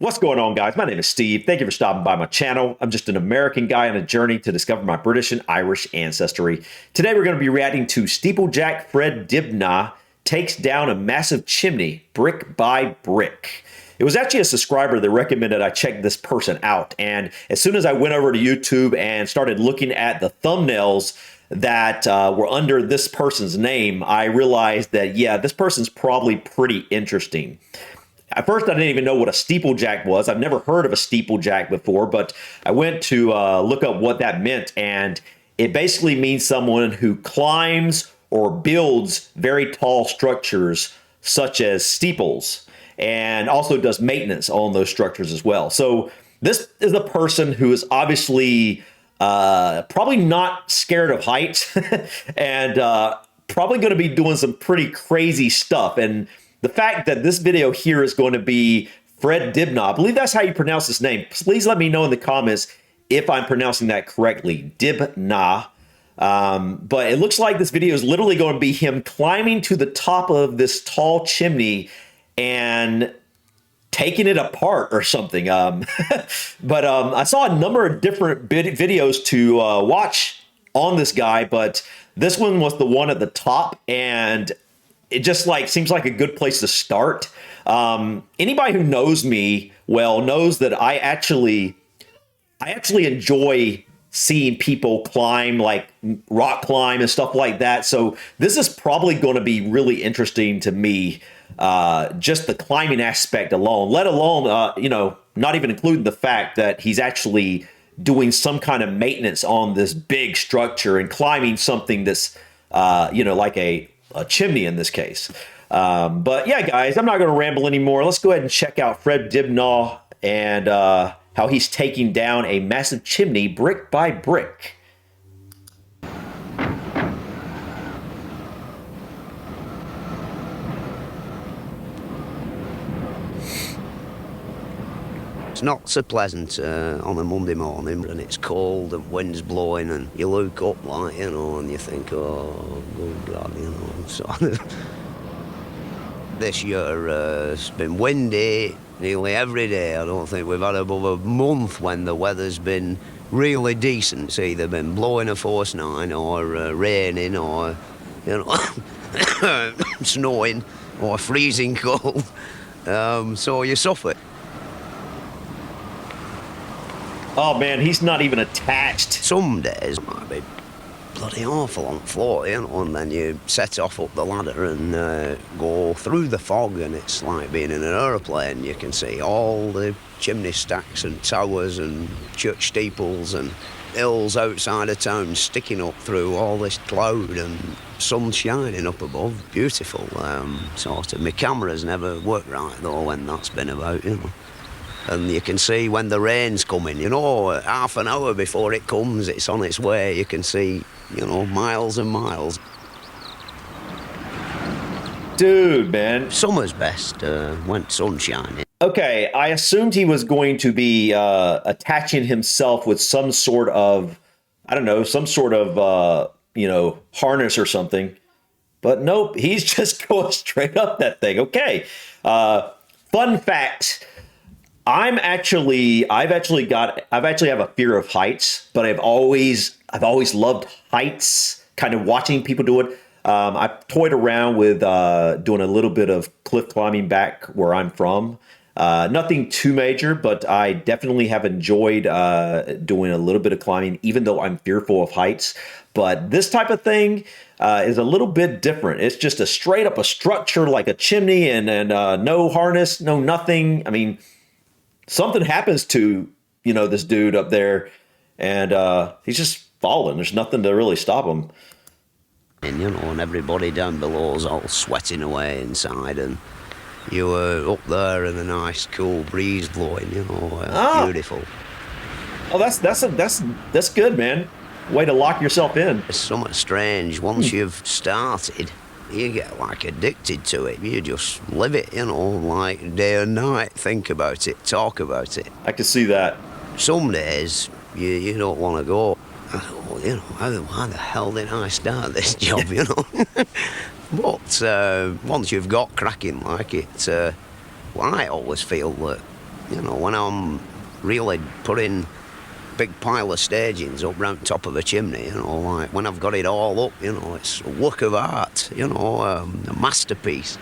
What's going on, guys? My name is Steve. Thank you for stopping by my channel. I'm just an American guy on a journey to discover my British and Irish ancestry. Today, we're going to be reacting to Steeplejack Fred Dibnah takes down a massive chimney brick by brick. It was actually a subscriber that recommended I check this person out. And as soon as I went over to YouTube and started looking at the thumbnails that were under this person's name, I realized that, yeah, this person's probably pretty interesting. At first, I didn't even know what a steeplejack was. I've never heard of a steeplejack before, but I went to look up what that meant, and it basically means someone who climbs or builds very tall structures, such as steeples, and also does maintenance on those structures as well. So this is a person who is obviously probably not scared of heights and probably going to be doing some pretty crazy stuff. And the fact that this video here is going to be Fred Dibnah, I believe that's how you pronounce his name. Please let me know in the comments if I'm pronouncing that correctly. Dibnah. But it looks like this video is literally going to be him climbing to the top of this tall chimney and taking it apart or something. But I saw a number of different videos to watch on this guy, but this one was the one at the top, and it just seems like a good place to start. Anybody who knows me well knows that I actually enjoy seeing people climb, like rock climb and stuff like that. So this is probably going to be really interesting to me, just the climbing aspect alone, let alone, you know, not even including the fact that he's actually doing some kind of maintenance on this big structure and climbing something that's, you know, like a chimney in this case. But yeah, guys, I'm not going to ramble anymore. Let's go ahead and check out Fred Dibnah and how he's taking down a massive chimney brick by brick. It's not so pleasant on a Monday morning, and it's cold and wind's blowing, and you look up, like, you know, and you think, oh, good God, you know. So this year it's been windy nearly every day. I don't think we've had above a month when the weather's been really decent. It's either been blowing a force 9 or raining or, you know, snowing or freezing cold. So you suffer. Oh man, he's not even attached. Some days might be bloody awful on the floor, you know, and then you set off up the ladder and go through the fog, and it's like being in an aeroplane. You can see all the chimney stacks and towers and church steeples and hills outside of town sticking up through all this cloud and sun shining up above. Beautiful, sort of. My camera's never worked right though when that's been about, you know. And you can see when the rain's coming, you know, half an hour before it comes, it's on its way. You can see, you know, miles and miles. Dude, man. Summer's best when sun's shining. Okay, I assumed he was going to be attaching himself with some sort of, I don't know, some sort of, you know, harness or something. But nope, he's just going straight up that thing. Okay. Fun fact. I actually have a fear of heights, but I've always loved heights, kind of watching people do it. I've toyed around with doing a little bit of cliff climbing back where I'm from. Nothing too major, but I definitely have enjoyed doing a little bit of climbing, even though I'm fearful of heights. But this type of thing is a little bit different. It's just a straight up a structure like a chimney, and no harness, no nothing. I mean, something happens to, you know, this dude up there, and he's just falling. There's nothing to really stop him. And, you know, and everybody down below is all sweating away inside, and you were up there in a nice cool breeze blowing, you know, beautiful. Oh, that's good, man. Way to lock yourself in. It's something strange. Once you've started, you get like addicted to it. You just live it, you know, like day and night. Think about it, talk about it. I can see that. Some days you don't want to go. Oh, you know, why the hell did I start this job, you know? But once you've got cracking like it, well, I always feel that You know, when I'm really putting big pile of stagings up round top of a chimney, you know, like when I've got it all up, you know, it's a work of art, you know, a masterpiece.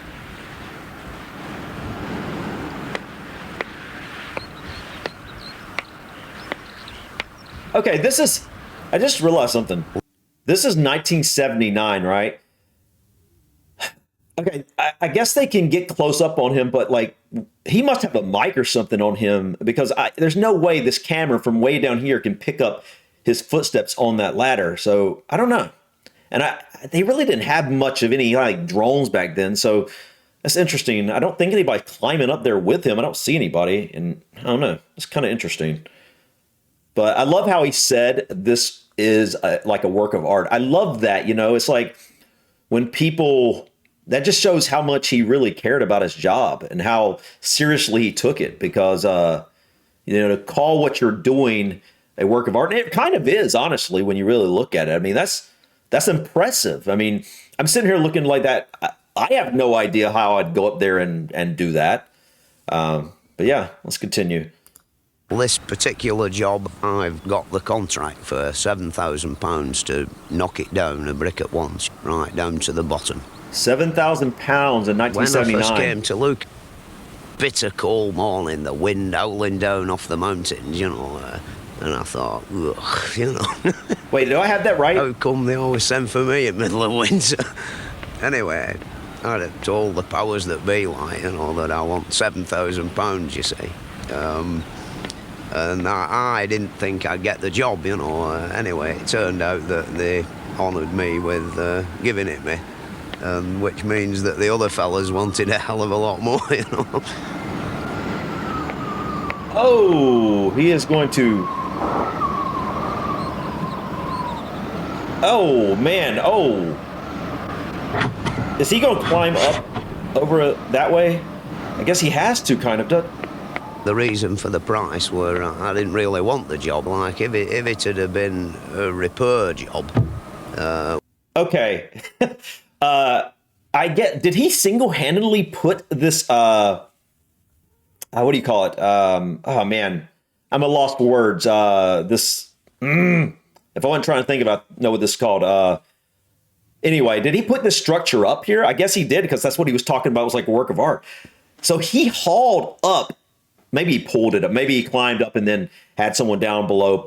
Okay, I just realized something. This is 1979, right? Okay, I guess they can get close up on him, but like he must have a mic or something on him because there's no way this camera from way down here can pick up his footsteps on that ladder. So I don't know. And they really didn't have much of any like drones back then. So that's interesting. I don't think anybody's climbing up there with him. I don't see anybody. And I don't know. It's kind of interesting. But I love how he said this is like a work of art. I love that. You know, it's like when people, that just shows how much he really cared about his job and how seriously he took it because, you know, to call what you're doing a work of art, and it kind of is, honestly, when you really look at it. I mean, that's impressive. I mean, I'm sitting here looking like that. I have no idea how I'd go up there and do that. But yeah, let's continue. This particular job, I've got the contract for £7,000 to knock it down a brick at once, right down to the bottom. £7,000 in 1979. When I first came to look, bitter cold morning, the wind howling down off the mountains, you know, and I thought, ugh, you know. Wait, do I have that right? How come they always send for me in the middle of winter? Anyway, I'd have told the powers that be, like, you know, that I want £7,000, you see. And I didn't think I'd get the job, you know. Anyway, it turned out that they honoured me with giving it me, which means that the other fellas wanted a hell of a lot more, you know. Oh, he is going to... Oh, man. Oh. Is he going to climb up over that way? I guess he has to, kind of. The reason for the price were I didn't really want the job. Like, if it had been a repair job. Okay. I get... Did he single-handedly put this... what do you call it? Oh, man. I'm a lost for words. This... if I wasn't trying to know what this is called. Anyway, did he put this structure up here? I guess he did, because that's what he was talking about, was like a work of art. So he hauled up, maybe he pulled it up, maybe he climbed up and then had someone down below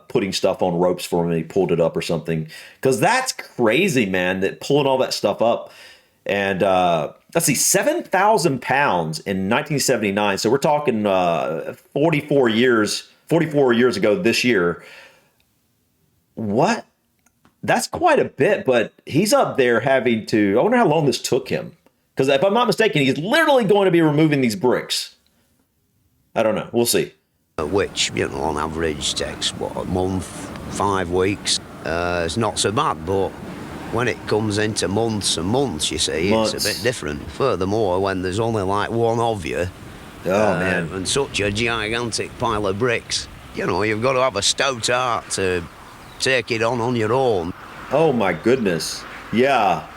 putting stuff on ropes for him and he pulled it up or something. Because that's crazy, man, that pulling all that stuff up. And let's see, 7,000 pounds in 1979. So we're talking 44 years ago this year. What? That's quite a bit, but he's up there having to... I wonder how long this took him. Because if I'm not mistaken, he's literally going to be removing these bricks. I don't know. We'll see. Which, you know, on average takes, what, a month, 5 weeks. It's not so bad, but when it comes into months and months, you see, it's a bit different. Furthermore, when there's only like one of you, man, and such a gigantic pile of bricks, you know, you've got to have a stout heart to take it on your own. Oh my goodness. Yeah.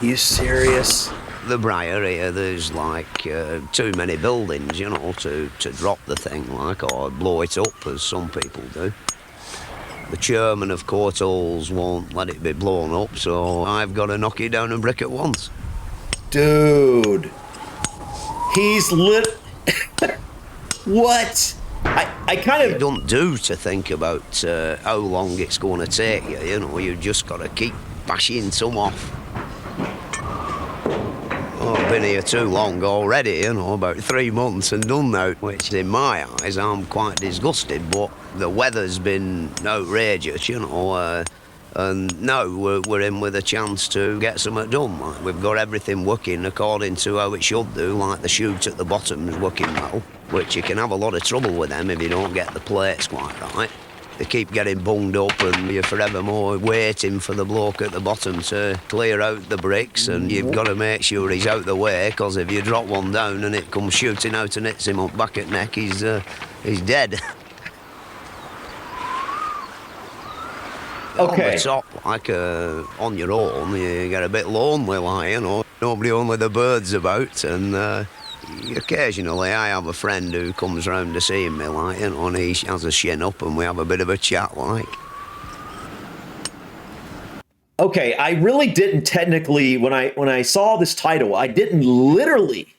You serious? The Briar here, there's like too many buildings, you know, to drop the thing, like, or blow it up, as some people do. The chairman of Court Halls won't let it be blown up, so I've got to knock it down a brick at once. Dude. He's lit... What? I kind of... It don't do to think about how long it's going to take you, you know. You just got to keep bashing some off. Oh, I've been here too long already, you know, about 3 months and done now, which in my eyes I'm quite disgusted, but the weather's been outrageous, you know, and now we're in with a chance to get something done. Like, we've got everything working according to how it should do, like the chute at the bottom is working well, which you can have a lot of trouble with them if you don't get the plates quite right. They keep getting bunged up and you're forevermore waiting for the bloke at the bottom to clear out the bricks, and you've got to make sure he's out the way, because if you drop one down and it comes shooting out and hits him up back at neck, he's dead. Okay. On the top, like on your own, you get a bit lonely, like, you know. Nobody, only the birds about, and occasionally I have a friend who comes round to see me, like, you know, and he has a shin up and we have a bit of a chat, like. Okay, I really didn't technically, when I saw this title, I didn't literally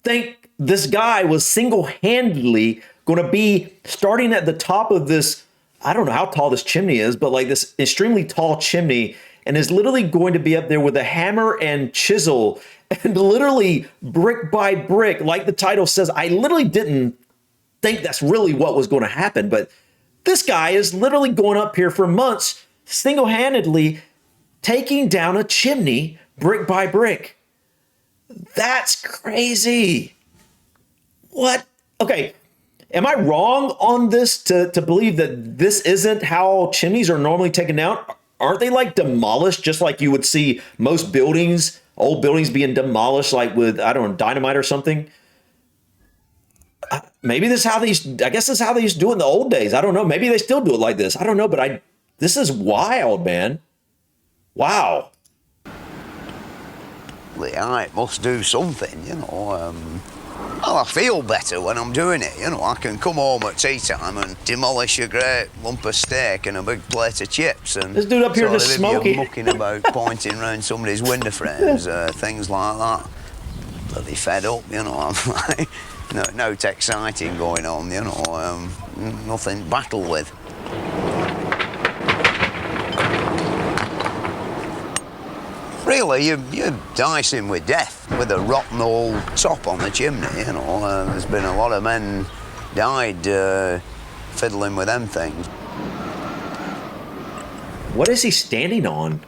think this guy was single-handedly going to be starting at the top of this, I don't know how tall this chimney is, but like this extremely tall chimney, and is literally going to be up there with a hammer and chisel and literally brick by brick, like the title says. I literally didn't think that's really what was going to happen, but this guy is literally going up here for months, single-handedly taking down a chimney brick by brick. That's crazy. What? Okay. Am I wrong on this to believe that this isn't how chimneys are normally taken down? Aren't they like demolished, just like you would see most buildings, old buildings being demolished, like with, I don't know, dynamite or something? Maybe this is how I guess this is how they used to do it in the old days. I don't know. Maybe they still do it like this. I don't know, but this is wild, man. Wow. It must do something, you know. Well, I feel better when I'm doing it, you know. I can come home at tea time and demolish a great lump of steak and a big plate of chips. And this dude up here just smoking. Mucking about, pointing around somebody's window frames, things like that. Bloody fed up, you know. I'm like, no exciting going on, you know. Nothing to battle with. Really, you're dicing with death with a rotten old top on the chimney, you know. There's been a lot of men died fiddling with them things. What is he standing on?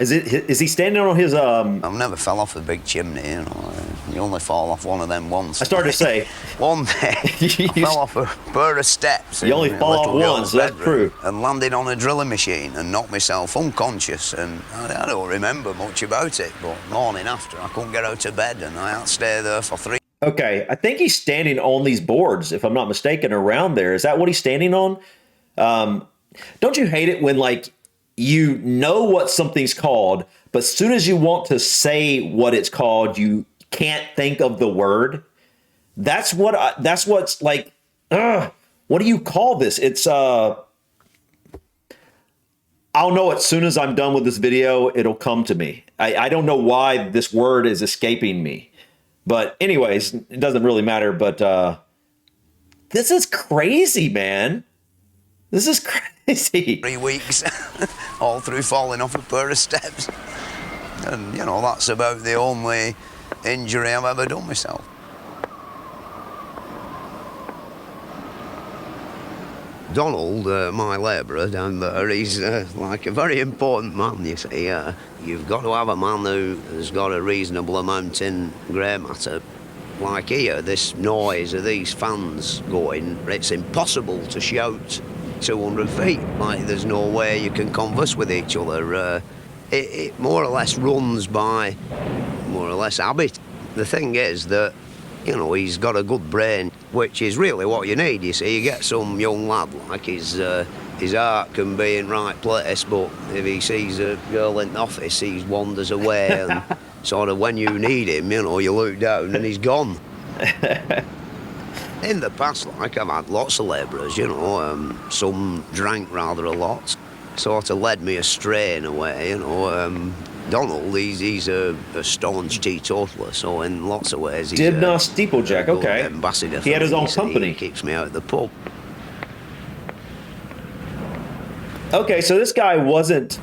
Is he standing on his I've never fell off a big chimney, you know. You only fall off one of them once. I started to say one day I fell off a pair of steps. You only fall off once, that's true. And landed on a drilling machine and knocked myself unconscious, and I don't remember much about it, but morning after I couldn't get out of bed and I had to stay there for 3. Okay, I think he's standing on these boards, if I'm not mistaken, around there. Is that what he's standing on? Don't you hate it when, like, you know what something's called, but as soon as you want to say what it's called, you can't think of the word? That's what's like, what do you call this? It's, I'll know as soon as I'm done with this video, it'll come to me. I don't know why this word is escaping me. But anyways, it doesn't really matter. But this is crazy, man. This is crazy. 3 weeks, all through falling off a pair of steps. And, you know, that's about the only injury I've ever done myself. Donald, my labourer down there, he's like a very important man, you see. You've got to have a man who has got a reasonable amount in grey matter. Like here, this noise of these fans going, it's impossible to shout 200 feet. Like, there's no way you can converse with each other. It more or less runs by more or less habit. The thing is that, you know, he's got a good brain, which is really what you need, you see. You get some young lad, like his heart can be in right place, but if he sees a girl in the office, he wanders away and sort of when you need him, you know, you look down and he's gone. In the past, like, I've had lots of labourers, you know, some drank rather a lot, sort of led me astray in a way, you know. Donald, he's a staunch teetotaler, so in lots of ways he's Dibnah Steeplejack, okay. Ambassador. He had his own company. He keeps me out of the pub. Okay, so this guy wasn't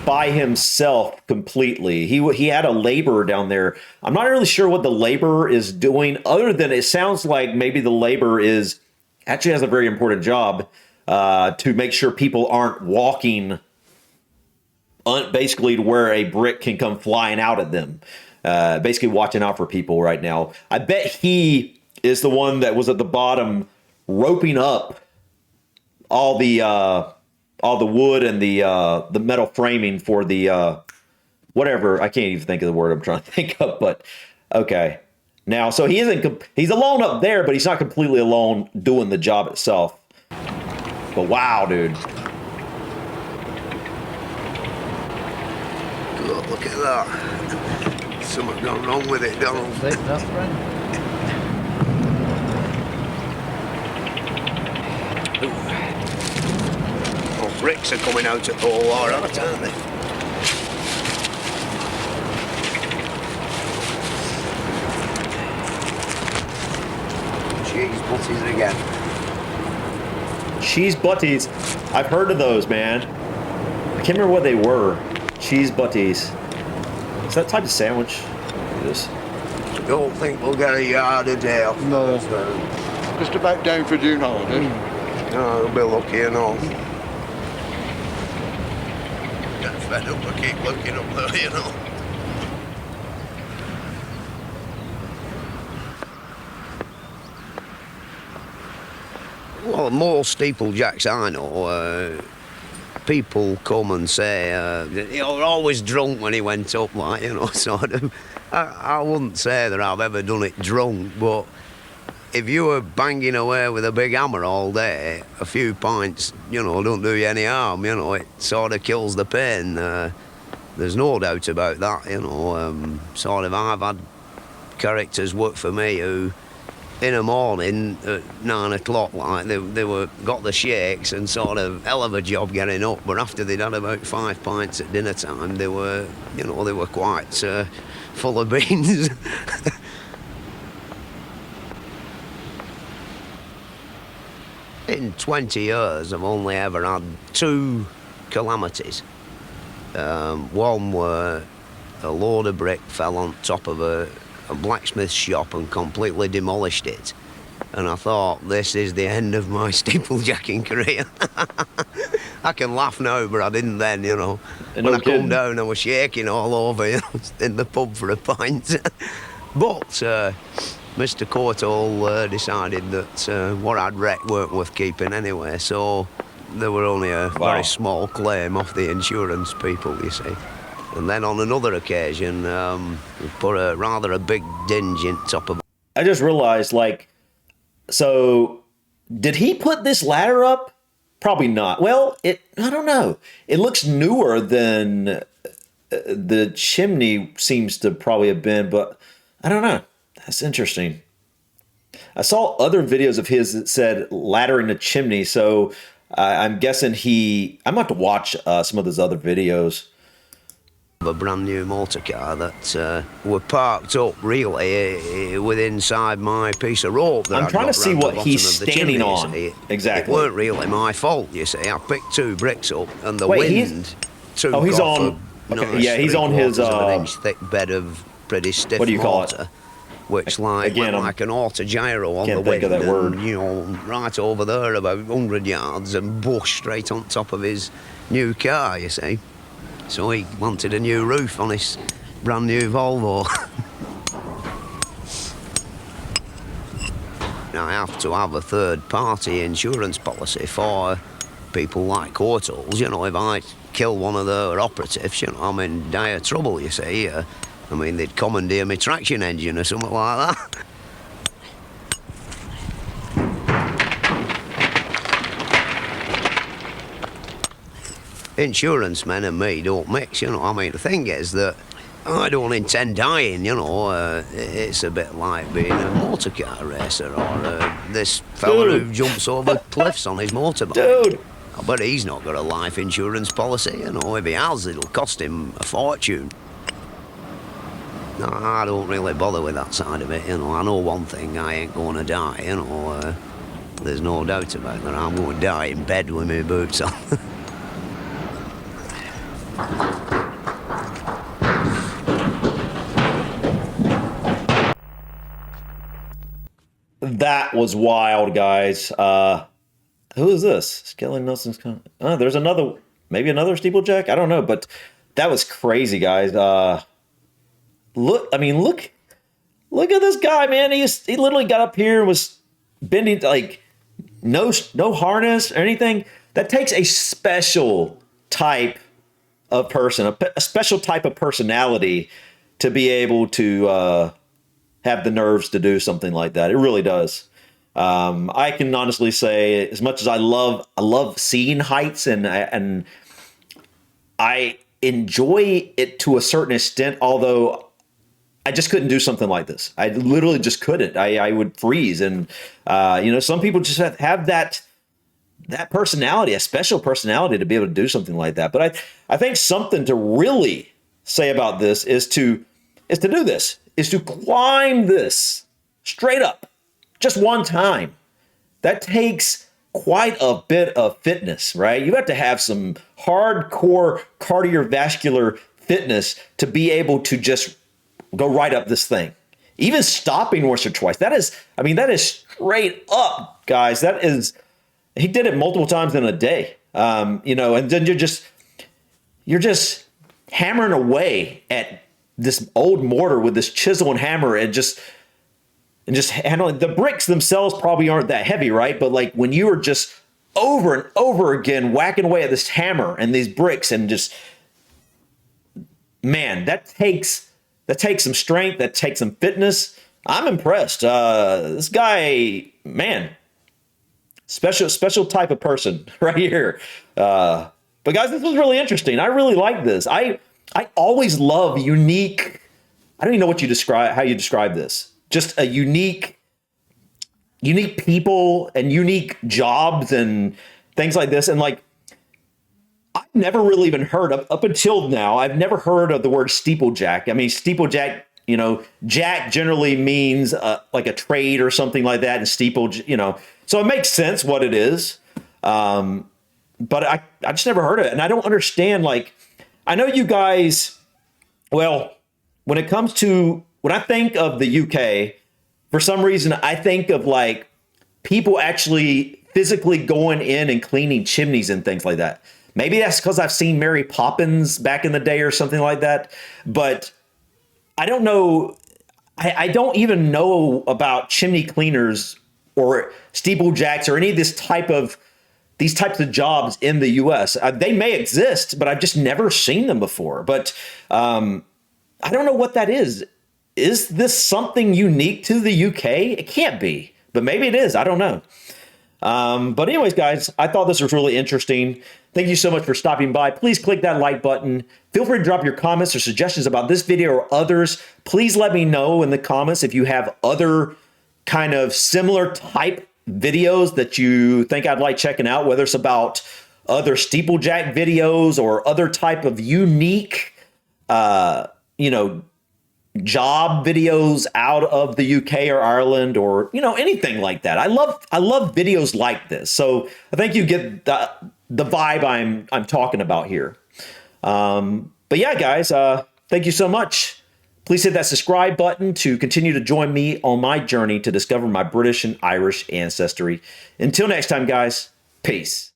by himself completely. He had a laborer down there. I'm not really sure what the laborer is doing, other than it sounds like maybe the laborer actually has a very important job to make sure people aren't walking basically to where a brick can come flying out at them. Basically watching out for people right now. I bet he is the one that was at the bottom roping up all the wood and the metal framing for the whatever. I can't even think of the word I'm trying to think of, but okay. Now, so he's alone up there, but he's not completely alone doing the job itself. But wow, dude. Look at that. It's something gone wrong with it, Donald. That's friend. Oh, bricks are coming out at all, all right, aren't they? Cheese butties again. Cheese butties. I've heard of those, man. I can't remember what they were. Cheese butties. Is that type of sandwich? Yes. Don't think we'll get a yard a day off. No. Just about down for June holidays. No, we'll be lucky enough. Get fed up, I keep looking up there, you know. Well, more steeplejacks I know, people come and say, you're always drunk when he went up, like, you know, sort of. I wouldn't say that I've ever done it drunk, but if you were banging away with a big hammer all day, a few pints, you know, don't do you any harm, you know, it sort of kills the pain. There's no doubt about that, you know. Sort of, I've had characters work for me who, in the morning at 9 o'clock, like, they were got the shakes and sort of hell of a job getting up, but after they'd had about 5 pints at dinner time, they were, you know, they were quite full of beans. In 20 years, I've only ever had 2 calamities. One where a load of brick fell on top of a blacksmith shop and completely demolished it. And I thought, this is the end of my steeplejacking career. I can laugh now, but I didn't then, you know. When I come down, I was shaking all over, you know, in the pub for a pint. But Mr. Courtall decided that what I'd wrecked weren't worth keeping anyway, so there were only a very small claim off the insurance people, you see. And then on another occasion, we put rather a big dinge in top of... I just realized, like, so did he put this ladder up? Probably not. Well, I don't know. It looks newer than the chimney seems to probably have been, but I don't know. That's interesting. I saw other videos of his that said ladder in the chimney, so I'm guessing I'm going to have to watch some of those other videos. A brand new motor car that were parked up really with inside my piece of rope. That I'm trying to see what he's standing on. Exactly. It weren't really my fault, you see. I picked 2 bricks up and the wind took he's off on. a Okay, nice yeah, he's on his of an inch thick bed of pretty stiff what do you call mortar, it? which went like an auto gyro on the wind. Can't think of that word. And, you know, right over there about 100 yards and bush straight on top of his new car, you see. So he wanted a new roof on his brand new Volvo. Now I have to have a third-party insurance policy for people like Courtalls. You know, if I kill one of their operatives, you know, I'm in dire trouble, you see. I mean, they'd commandeer my traction engine or something like that. Insurance men and me don't mix, you know. I mean, the thing is that I don't intend dying, you know. It's a bit like being a motor car racer or this fella who jumps over cliffs on his motorbike. Dude! I bet he's not got a life insurance policy, you know. If he has, it'll cost him a fortune. No, I don't really bother with that side of it, you know. I know one thing, I ain't going to die, you know. There's no doubt about that. I'm going to die in bed with my boots on. That was wild, guys. Who is this? Skelly Nelson's. There's maybe another steeplejack. I don't know, but that was crazy, guys. Look at this guy, man. He literally got up here and was bending, like, no harness or anything. That takes a special type of person, a special type of personality to be able to have the nerves to do something like that. It really does. I can honestly say, as much as I love seeing heights and I enjoy it to a certain extent, although I just couldn't do something like this. I literally just couldn't. I would freeze. And, some people just have that personality, a special personality to be able to do something like that. But I think something to really say about this is to do this, is to climb this straight up just one time. That takes quite a bit of fitness, right? You have to have some hardcore cardiovascular fitness to be able to just go right up this thing. Even stopping once or twice. That is straight up, guys. He did it multiple times in a day. And then you're just hammering away at this old mortar with this chisel and hammer and just handling. The bricks themselves probably aren't that heavy, right? But like when you are just over and over again whacking away at this hammer and these bricks and just, man, that takes some strength, that takes some fitness. I'm impressed. This guy, man, special type of person right here. But guys, this was really interesting. I really like this. I always love unique. I don't even know how you describe this. Just a unique people and unique jobs and things like this. And like, I've never really even heard of, up until now, I've never heard of the word steeplejack. I mean, steeplejack, jack generally means like a trade or something like that. And steeple, so it makes sense what it is. But I just never heard of it. And I don't understand, like, I know you guys, well, when I think of the UK, for some reason, I think of like people actually physically going in and cleaning chimneys and things like that. Maybe that's because I've seen Mary Poppins back in the day or something like that. But I don't know. I don't even know about chimney cleaners or steeplejacks or any of these types of jobs in the U.S. They may exist, but I've just never seen them before. But I don't know what that is. Is this something unique to the UK? It can't be, but maybe it is. I don't know. But anyways, guys, I thought this was really interesting. Thank you so much for stopping by. Please click that like button. Feel free to drop your comments or suggestions about this video or others. Please let me know in the comments if you have other kind of similar type videos that you think I'd like checking out, whether it's about other steeplejack videos or other type of unique, job videos out of the UK or Ireland or, anything like that. I love videos like this. So I think you get the vibe I'm talking about here. But yeah, guys, thank you so much. Please hit that subscribe button to continue to join me on my journey to discover my British and Irish ancestry. Until next time, guys, peace.